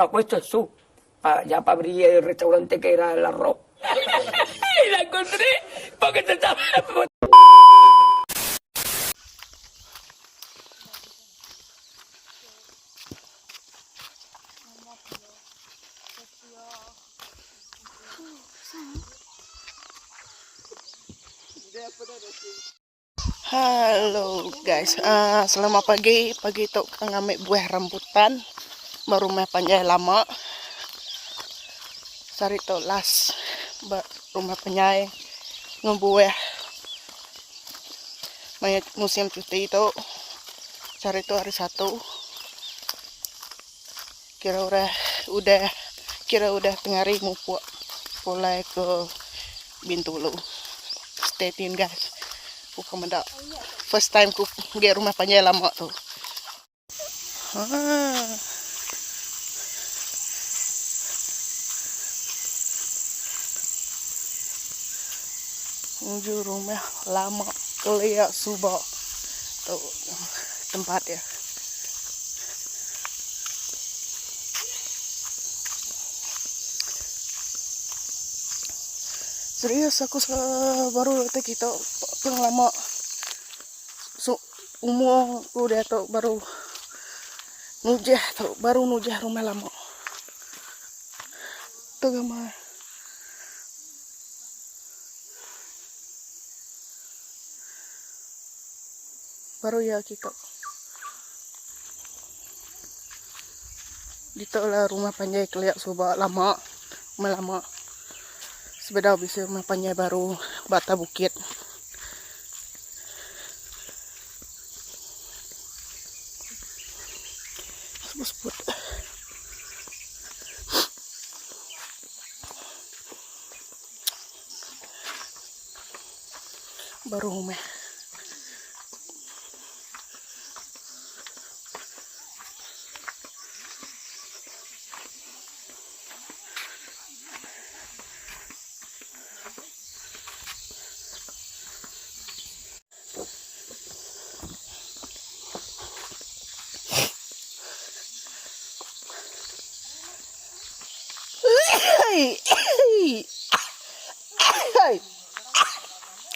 ma questo è su. Ah, ya para abrir el restaurante que era el arroz. Y la encontré porque se estaba... Halo guys, selamat pagi itu kang ngambil buah rambutan baru meh panjai lama sari to las rumah panjai ngebuah mayat musim cuti itu sari to hari satu kira udah tengari mau mulai ke Bintulu. Stay tune guys. Mendak first time ku ge rumah panjai lama tuh. Menuju rumah lama Kelia Subo tuh tempat ya. Serius aku baru kita pulang lama umur udah tuh baru nujah rumah lama tuh gambar baru ya kita di lah rumah panjai Kelia Subo lama sepeda bisa rumah panjai baru bata bukit. Sebut baru rumah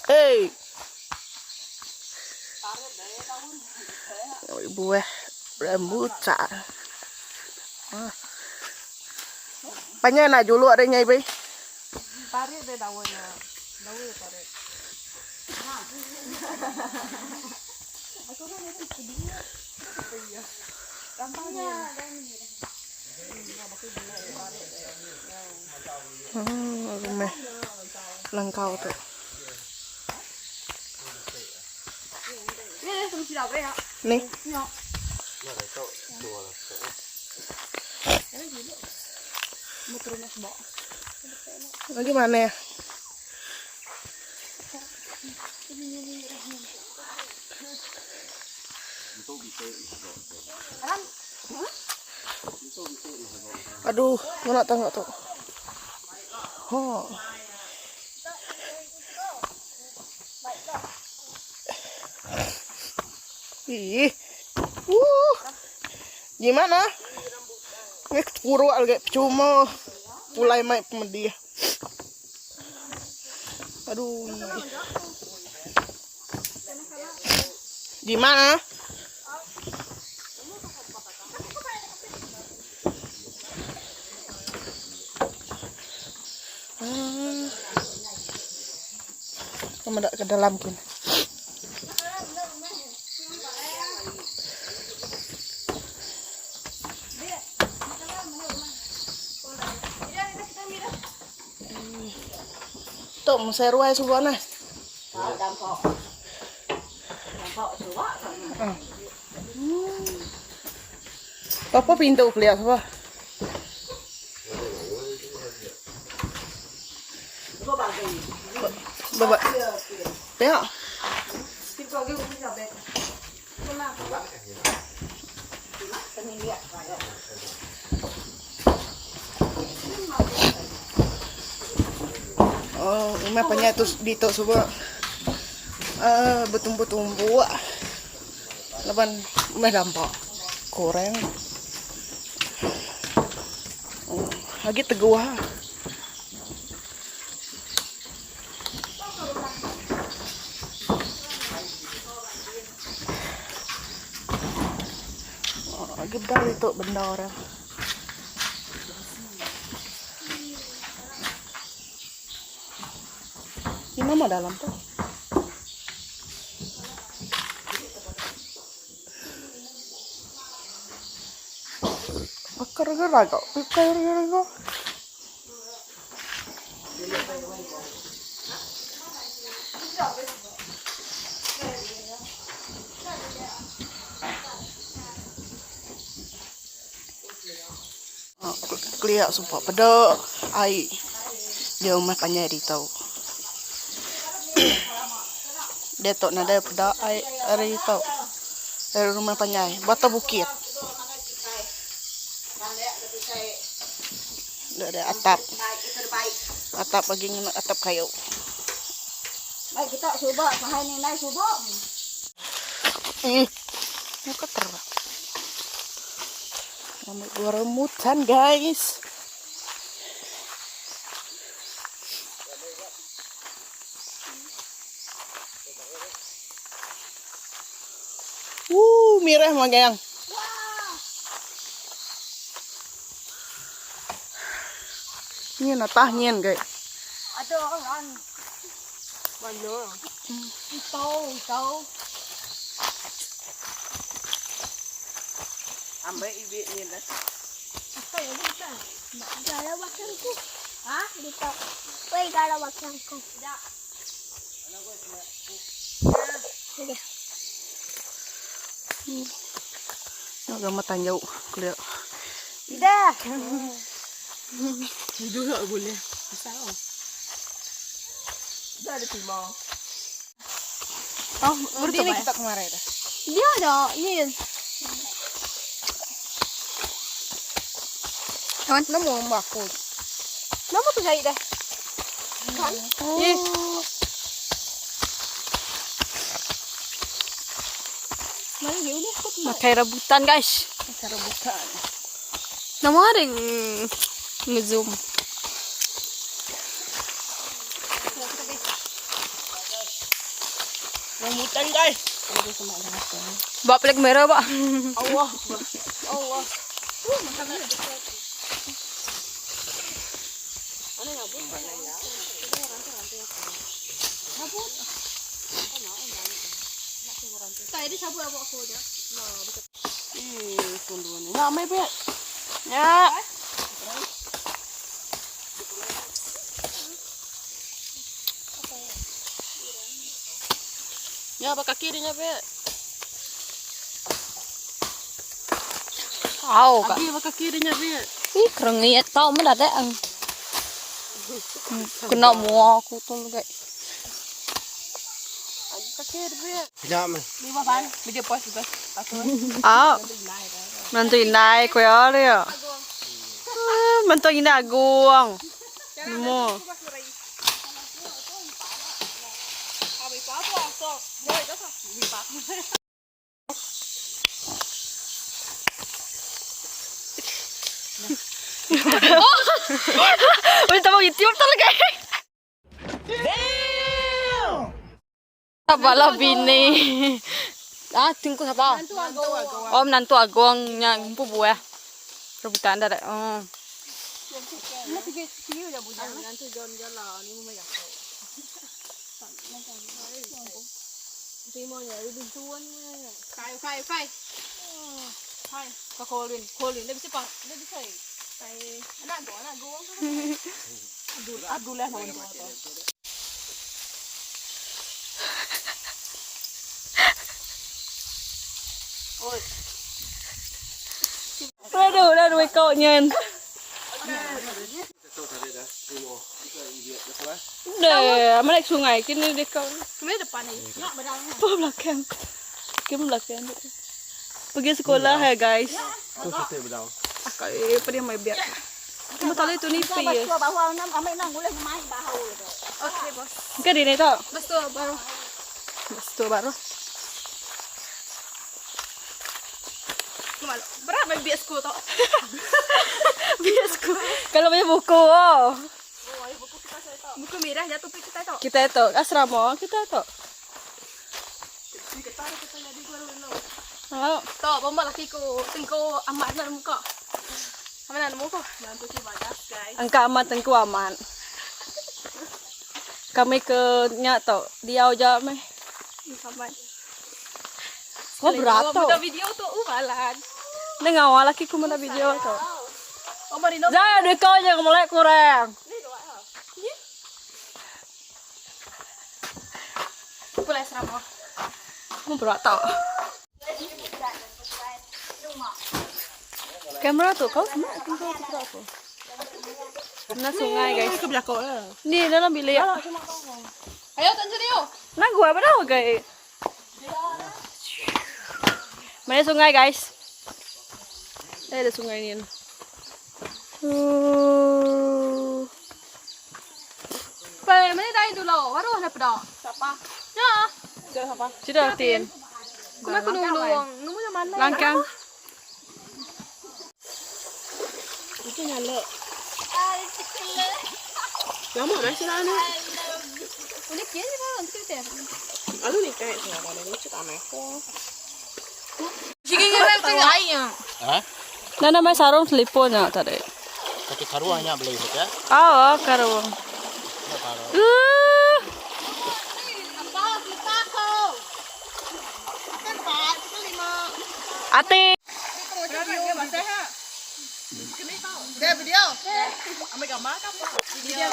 Hey. Buah rambutan. Panjang nak julu adanya ibu. Tarik deh daunnya. Daun tarik. Aku kan itu sedihnya. Iya. Gampangnya. Rumah langkau tuh. Nih. Bagaimana ya? Aduh, mana tengok tuh. Oh. Ih. Gimana? Nek puro alga cuma pulai mai pemedia. Aduh. Gimana? Kamu nak ke dalam kin. Tuh, saya ruai subuh nah. Apa pintu lihat apa? Bapak. Ya. Oh, ini apanya tuh dito semua betumbu-tumbu. Leban meh dampak goreng. Lagi teguh. Gede itu benda orang. Ini mah dalam tuh. Akar gerago. Kuliah sumpah pada ai dia rumah panjang di tahu dia tok nada pada ai hari tahu dari rumah panjang batu bukit ada atap lagi atap kayu. Baik kita coba bahan ini naik coba. Muka terang. Ambil gua remutan guys. Mirah magang. Ini natahnya guys. Ada orang. Banyak. Tahu. Ambil ibu ini dah. Apa ya bisa? Gara wakangku. Hah? Bisa. Woi gara wakangku. Ya. Agak mata jauh kuliah. Dah. Itu tak boleh. Bisa. Dah ada timah. Oh, berarti ini kita kemarin dah. Dia ada. Ini. Kawan nemu aku. Nama tu saya dah. Kan? Ih. Mana dia ni? Makai rebutan guys. Cara buka. Nama ada yang ngezoom. Rambutan guys. Bawa plek merah pak. Allah. Tadi sabu aku aja. Tunduan. Nggak mai bet. Ya. Ya, bakal kirinya bet. Tahu kak. Abi bakal kirinya bet. Ih kerengiat tau mendadak. Kena mua aku tuh guys. Kakir bet. Tidak mah. Lima ban. Video post bes. Ah. Mantuin naik kau ya dia. Mantuin naik guang. Mau. Udah tahu YouTube tuh lagi. Apalah bini. Tunggu siapa? Om nantu agong yang pupu ya. Rebutan dah. Oh. Nanti jalan-jalan ini mah ya. Timo ya lebih tuan ni. Kai. Hai, kau kolin. Dia bisa pak. Dia bisa. Kai. Anak gua. Aduh lah mau tu. Oi. Aduh, kau nyen. Deh, mana sungai kini deh kau. Kemana depan ni? Ya, berang. Belakang. Belakang. Pergi sekolah ya guys. Tu setiap bedau. Kayak apa dia mai biar. Cuma tali itu nipis. Betul bawa nam amai nang boleh main bahau itu. Okey, bos. Ke di ni tak? Betul baru. Betul baru. Berat main biasku tau. Biasku. Kalau punya buku, oh. Buku merah jatuh pergi kita tau. Kita itu asrama kita itu. Oh, Tau, bomba laki ko tingko amat na muka. Amat na muka. Nanti si badas guys. angka aman tengku aman. Kami ke nyato dia aja meh. Kapan? Oh berat Ada tuh. video tuh umalan. Nengawal lagi ku mana video tuh. Oh marino. Jangan kau aja mulai kurang. Pulai seramo. Mau berat tau. Kamera tuh kau semua tinggal berapa? Nah sungai guys. Ke belakang lah. Ni dalam bilik. Ayo tanjur yuk. Nah gua apa dah guys? Mana sungai guys? Ada sungai ini. Pe, mana dah itu lo? Waduh ada pedang. Siapa? Ya. Sudah tin. Kuma aku nulung. Nunggu yang mana? Langkang. Itu nyala. Lama masih lah ni. Unik ya ni kan kita. Aduh ni kayak siapa ni? Lucu tak meh. Jika kita tengah ayam. Hah? Nana mai sarung seliponya tadi. Tapi karuahnya beli itu ya? Ah, karung. Ati. Dia video. Ambil gambar apa? Video.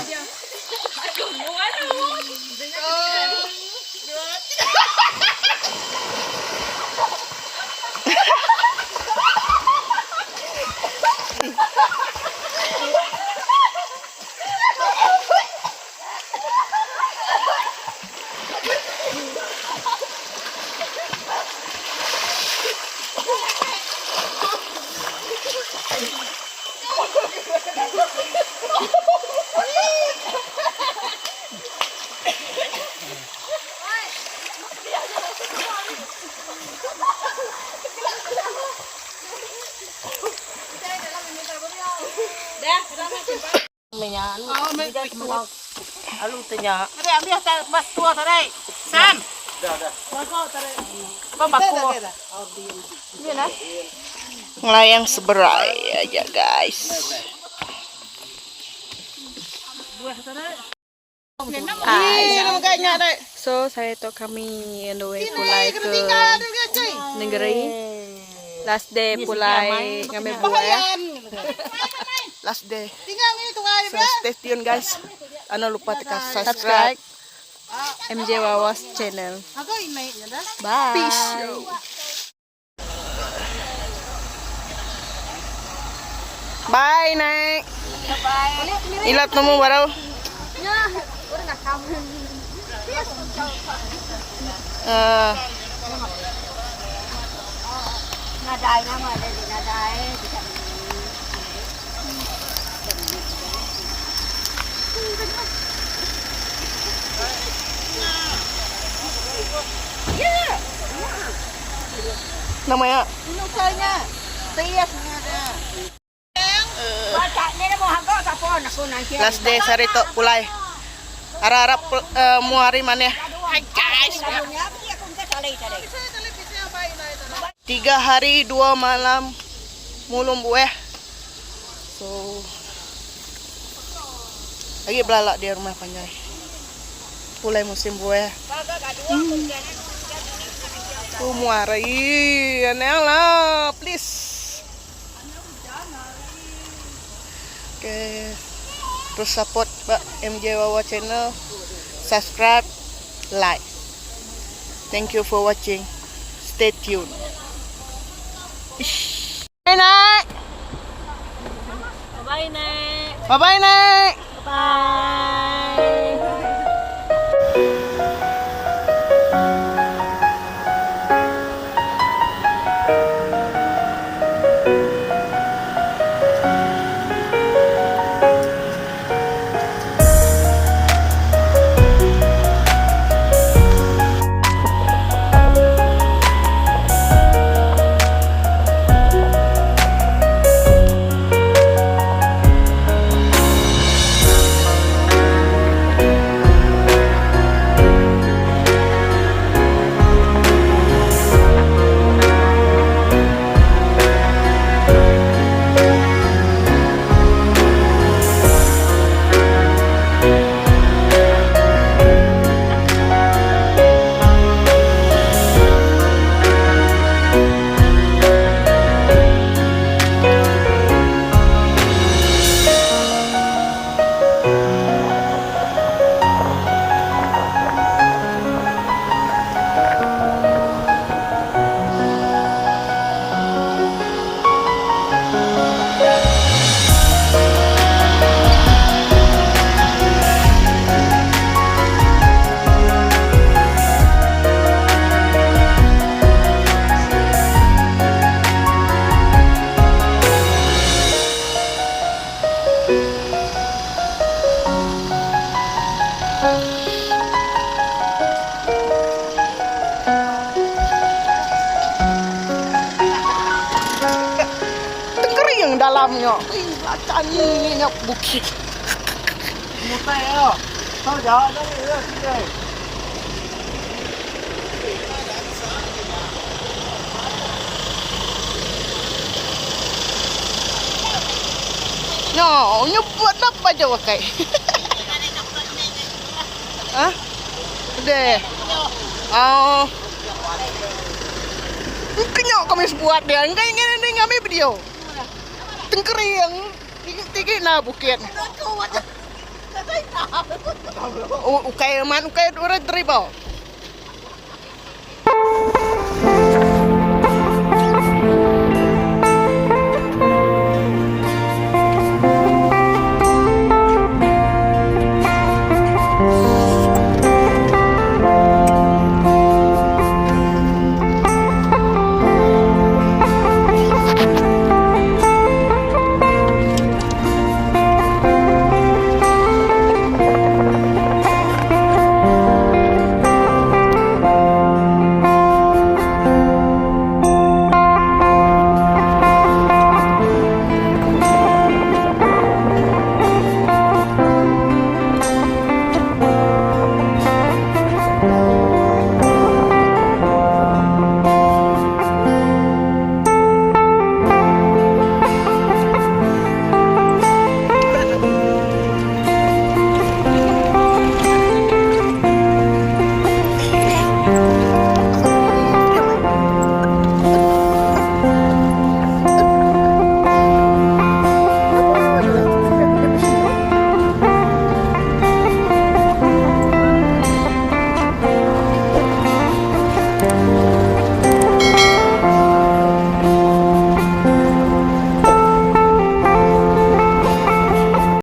Alu tanya. Ada ambil mas tua tadi. Sam. Ngelayang seberai aja guys. So saya tu kami andoi pulai ke negeri. Last day pulai ngambil buah. Last day. So stay tune guys. Ano lupa tekan Subscribe subscribe. MJ Wawas channel. Bye. Peace. Bye Nek. Ilat nemu baru. Namanya last day sarito pulai. Harap-harap muari mana? Hai guys. 3 hari 2 malam mulung buah. So lagi belalak di rumah Panjai. Mulai musim buah. Muari, aneh lah, please. Oke, terus support Pak MJ Wawa channel, subscribe, like. Thank you for watching. Stay tuned. Bye Nek. Bye Nek. Bye bye Nek. Bye. Tengkering dalamnya. Ih, belacan ini bukit. Mutai ya. Tahu jalan dari ya sini. No, nyebut apa aja wakai. Hah? Udah. Oh. Kenyok kami buat dia. Enggak ini kami video. Tengkering tinggi na bukit. Ukay man ukay orang terima.